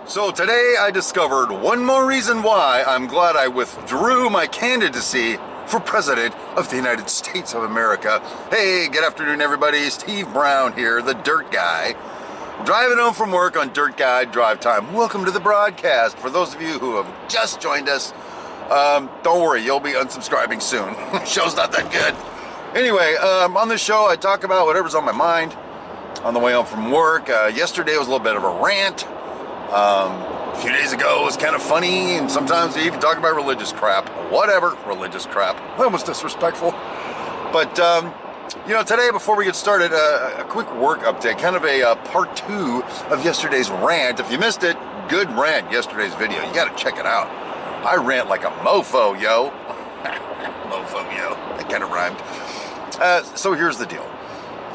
So today I discovered one more reason why I'm glad I withdrew my candidacy for President of the United States of America. Hey, good afternoon everybody, Steve Brown here, the Dirt Guy. Driving home from work on Dirt Guy Drive Time. Welcome to the broadcast. For those of you who have just joined us, don't worry, you'll be unsubscribing soon. Show's not that good. Anyway, on this show I talk about whatever's on my mind on the way home from work. Yesterday was a little bit of a rant. A few days ago it was kind of funny, and sometimes we even talk about religious crap. Whatever, religious crap. That was disrespectful. But, you know, today, before we get started, a quick work update, kind of a part 2 of yesterday's rant. If you missed it, good rant, yesterday's video. You gotta check it out. I rant like a mofo, yo. Mofo, yo. That kind of rhymed. So here's the deal.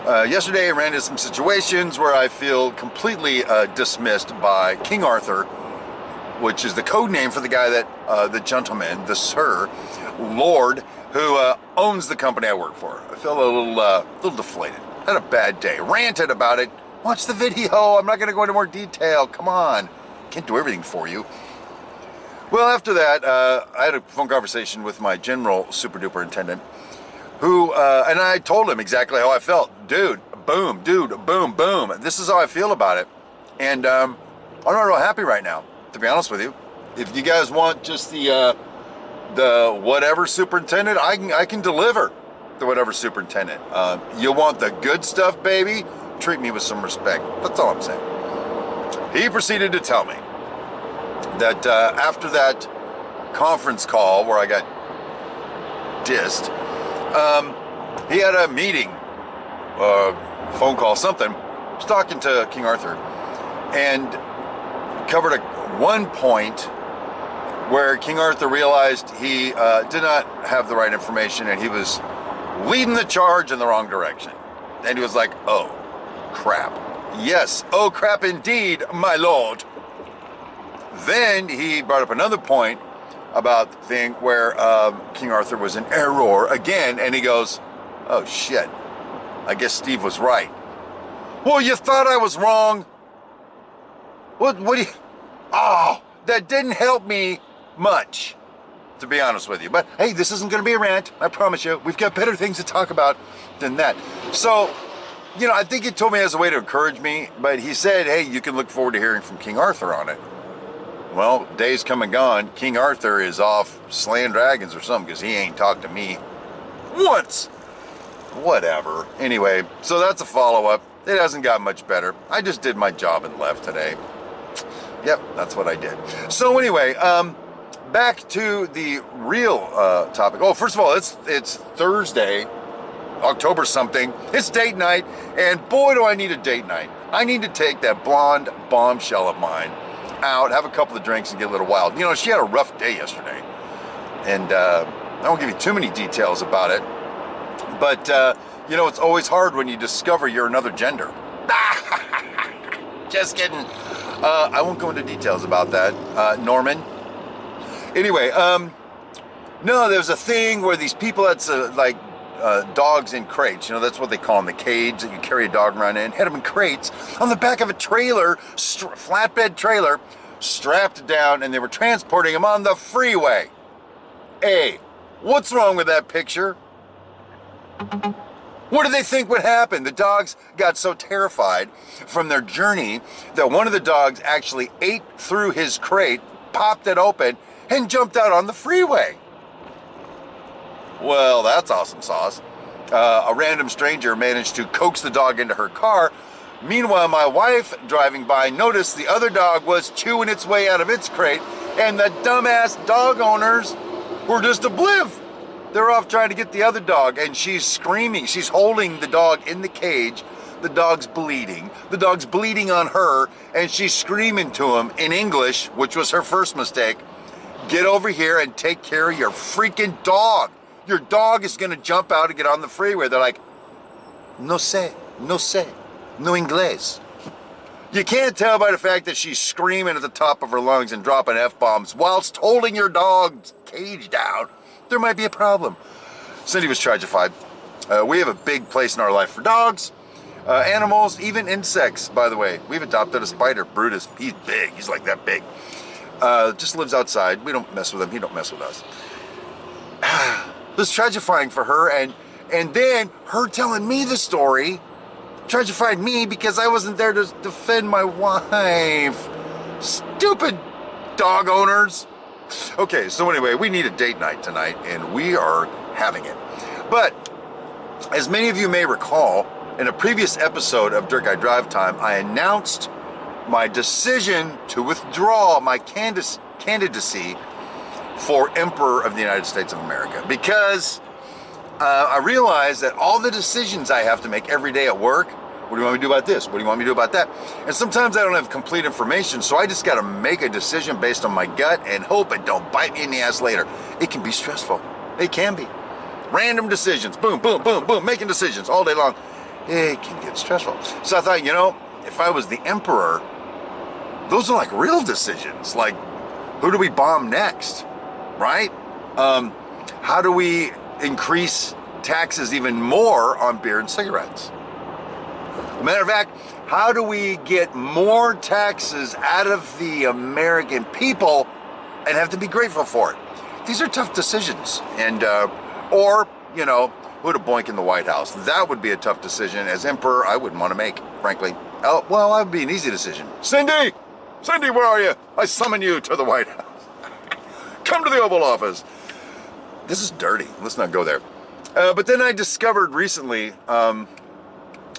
Yesterday I ran into some situations where I feel completely dismissed by King Arthur, which is the code name for the guy that, the gentleman, the sir, Lord, who owns the company I work for. I feel a little deflated. Had a bad day. Ranted about it. Watch the video. I'm not going to go into more detail. Come on. Can't do everything for you. Well, after that, I had a phone conversation with my general super duper intendant, who, and I told him exactly how I felt. Dude, boom, boom. This is how I feel about it. And I'm not real happy right now, to be honest with you. If you guys want just the whatever superintendent, I can deliver the whatever superintendent. You want the good stuff, baby? Treat me with some respect. That's all I'm saying. He proceeded to tell me that after that conference call where I got dissed, he had a meeting, phone call, something. I was talking to King Arthur and covered one point where King Arthur realized he did not have the right information and he was leading the charge in the wrong direction. And he was like, oh, crap. Yes, oh, crap indeed, my lord. Then he brought up another point about the thing where King Arthur was in error again, and he goes, oh shit, I guess Steve was right. Well, you thought I was wrong? What do you... Oh, that didn't help me much, to be honest with you. But hey, this isn't going to be a rant, I promise you. We've got better things to talk about than that. So, you know, I think he told me as a way to encourage me, but he said, hey, you can look forward to hearing from King Arthur on it. Well, days come and gone. King Arthur is off slaying dragons or something because he ain't talked to me once. Whatever. Anyway, so that's a follow-up. It hasn't got much better. I just did my job and left today. Yep, that's what I did. So anyway, back to the real topic. Oh, first of all, it's Thursday, October something. It's date night, and boy, do I need a date night. I need to take that blonde bombshell of mine out, have a couple of drinks, and get a little wild. You know, she had a rough day yesterday, and I won't give you too many details about it, but you know, it's always hard when you discover you're another gender. Just kidding. I won't go into details about that, Norman. Anyway, no, there's a thing where these people, that's like dogs in crates, you know, that's what they call them, the cage that you carry a dog around in, had them in crates on the back of a trailer, flatbed trailer, strapped down, and they were transporting them on the freeway. Hey, what's wrong with that picture? What did they think would happen? The dogs got so terrified from their journey that one of the dogs actually ate through his crate, popped it open, and jumped out on the freeway. Well, that's awesome sauce. A random stranger managed to coax the dog into her car. Meanwhile, my wife, driving by, noticed the other dog was chewing its way out of its crate, and the dumbass dog owners were just obliv. They're off trying to get the other dog, and she's screaming. She's holding the dog in the cage. The dog's bleeding. The dog's bleeding on her, and she's screaming to him in English, which was her first mistake. Get over here and take care of your freaking dog. Your dog is going to jump out and get on the freeway. They're like, no sé, no inglés. You can't tell by the fact that she's screaming at the top of her lungs and dropping F-bombs whilst holding your dog's cage down. There might be a problem. Cindy was tragified. We have a big place in our life for dogs. Animals, even insects, by the way. We've adopted a spider, Brutus. He's big. He's like that big. Just lives outside. We don't mess with him. He don't mess with us. It was tragifying for her, and then her telling me the story tragified me because I wasn't there to defend my wife. Stupid dog owners. Okay, so anyway, we need a date night tonight, and we are having it. But as many of you may recall, in a previous episode of Dirt Guy Drive Time, I announced my decision to withdraw my candidacy for Emperor of the United States of America, because I realized that all the decisions I have to make every day at work, what do you want me to do about this? What do you want me to do about that? And sometimes I don't have complete information, so I just got to make a decision based on my gut and hope it don't bite me in the ass later. It can be stressful. It can be. Random decisions, boom, boom, boom, boom, making decisions all day long. It can get stressful. So I thought, you know, if I was the emperor, those are like real decisions. Like, who do we bomb next, right? How do we increase taxes even more on beer and cigarettes? Matter of fact, how do we get more taxes out of the American people and have to be grateful for it? These are tough decisions. And, or, you know, who to boink in the White House. That would be a tough decision. As emperor, I wouldn't want to make, frankly. Oh, well, that would be an easy decision. Cindy! Cindy, where are you? I summon you to the White House. Come to the Oval Office. This is dirty. Let's not go there. But then I discovered recently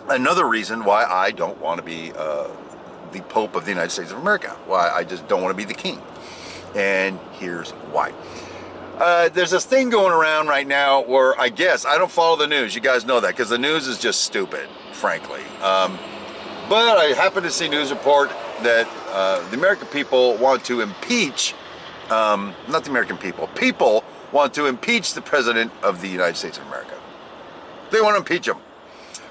another reason why I don't want to be the Pope of the United States of America. Why I just don't want to be the king. And here's why. There's this thing going around right now where I guess, I don't follow the news. You guys know that because the news is just stupid, frankly. But I happen to see a news report that the American people want to impeach, not the American people want to impeach the President of the United States of America. They want to impeach him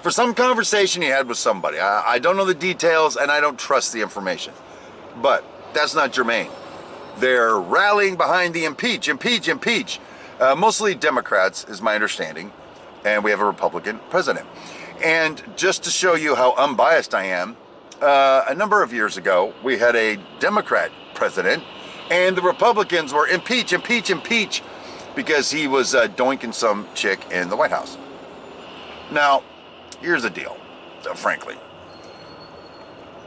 for some conversation he had with somebody. I don't know the details and I don't trust the information, but that's not germane. They're rallying behind the impeach. Mostly Democrats is my understanding, and we have a Republican president. And just to show you how unbiased I am, a number of years ago, we had a Democrat president, and the Republicans were impeach, because he was doinking some chick in the White House. Now, here's the deal, frankly.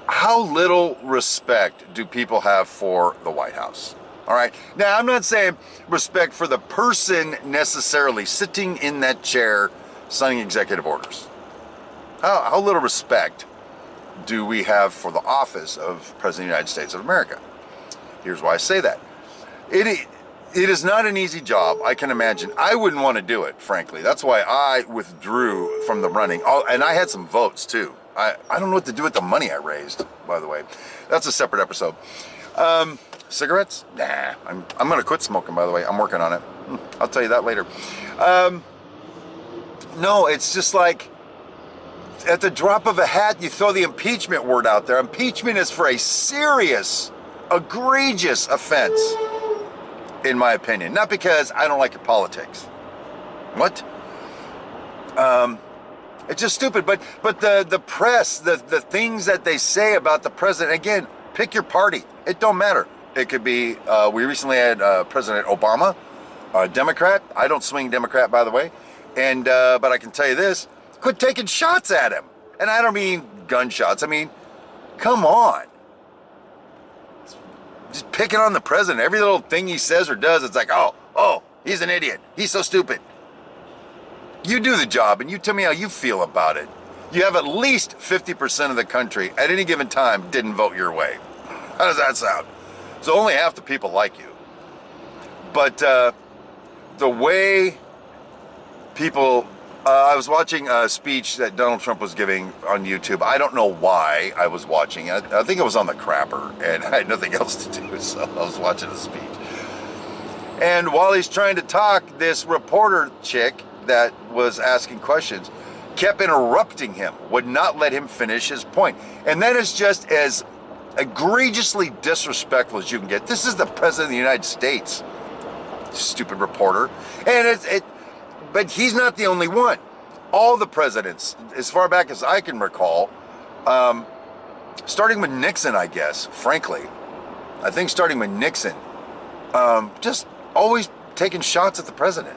How little respect do people have for the White House? All right. Now, I'm not saying respect for the person necessarily sitting in that chair signing executive orders. How little respect do we have for the office of President of the United States of America? Here's why I say that. It is not an easy job, I can imagine. I wouldn't want to do it, frankly. That's why I withdrew from the running. Oh, and I had some votes, too. I don't know what to do with the money I raised, by the way. That's a separate episode. Cigarettes? Nah. I'm going to quit smoking, by the way. I'm working on it. I'll tell you that later. No, it's just like, at the drop of a hat, you throw the impeachment word out there. Impeachment is for a serious, egregious offense, in my opinion. Not because I don't like your politics. What? It's just stupid, but the press, the things that they say about the president, again, pick your party. It don't matter. It could be, we recently had President Obama, a Democrat. I don't swing Democrat, by the way. And but I can tell you this, quit taking shots at him. And I don't mean gunshots. I mean, come on. Just picking on the president. Every little thing he says or does, it's like, oh, he's an idiot. He's so stupid. You do the job and you tell me how you feel about it. You have at least 50% of the country at any given time didn't vote your way. How does that sound? So only half the people like you. But the way people, I was watching a speech that Donald Trump was giving on YouTube. I don't know why I was watching it. I think it was on the crapper and I had nothing else to do, so I was watching the speech. And while he's trying to talk, this reporter chick that was asking questions kept interrupting him, would not let him finish his point. And that is just as egregiously disrespectful as you can get. This is the President of the United States, stupid reporter. And but he's not the only one. all the presidents, as far back as I can recall, starting with Nixon, I guess, frankly. I think starting with Nixon, just always taking shots at the president.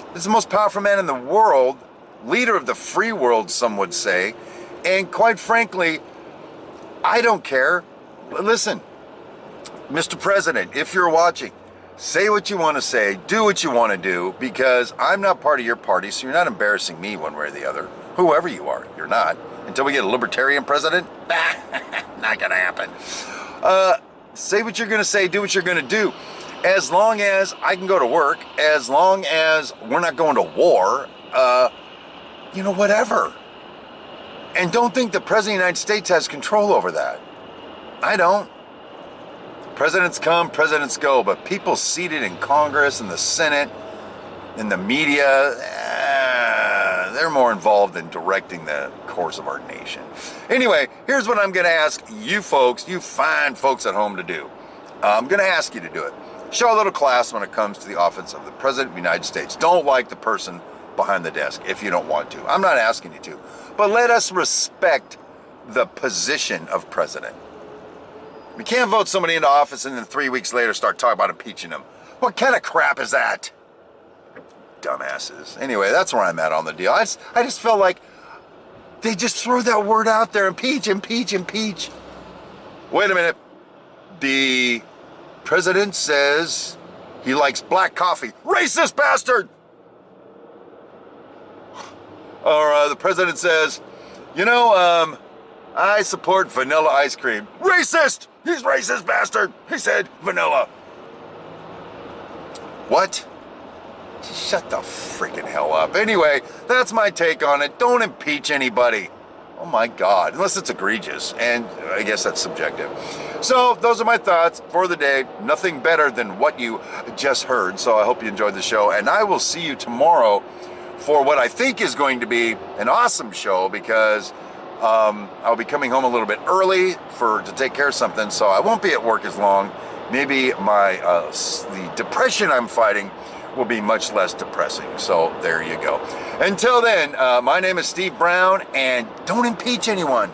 This is the most powerful man in the world, leader of the free world, some would say. And quite frankly, I don't care. Listen, Mr. President, if you're watching, say what you want to say, do what you want to do, because I'm not part of your party, so you're not embarrassing me one way or the other. Whoever you are, you're not. Until we get a libertarian president, not going to happen. Say what you're going to say, do what you're going to do. As long as I can go to work, as long as we're not going to war, whatever. And don't think the President of the United States has control over that. I don't. Presidents come, presidents go, but people seated in Congress and the Senate and the media, they're more involved in directing the course of our nation. Anyway, here's what I'm going to ask you folks, you fine folks at home, to do. I'm going to ask you to do it. Show a little class when it comes to the office of the President of the United States. Don't like the person behind the desk if you don't want to. I'm not asking you to. But let us respect the position of president. We can't vote somebody into office and then 3 weeks later start talking about impeaching them. What kind of crap is that? Dumbasses. Anyway, that's where I'm at on the deal. I just felt like they just throw that word out there. Impeach, impeach, impeach. Wait a minute. The president says he likes black coffee. Racist bastard! Or the president says, I support vanilla ice cream. Racist! He's racist bastard! He said vanilla. What? Shut the freaking hell up. Anyway, that's my take on it. Don't impeach anybody. Oh my God, unless it's egregious, and I guess that's subjective. So those are my thoughts for the day. Nothing better than what you just heard. So I hope you enjoyed the show, and I will see you tomorrow for what I think is going to be an awesome show, because I'll be coming home a little bit early to take care of something, so I won't be at work as long. Maybe the depression I'm fighting will be much less depressing. So there you go. Until then, my name is Steve Brown, and don't impeach anyone.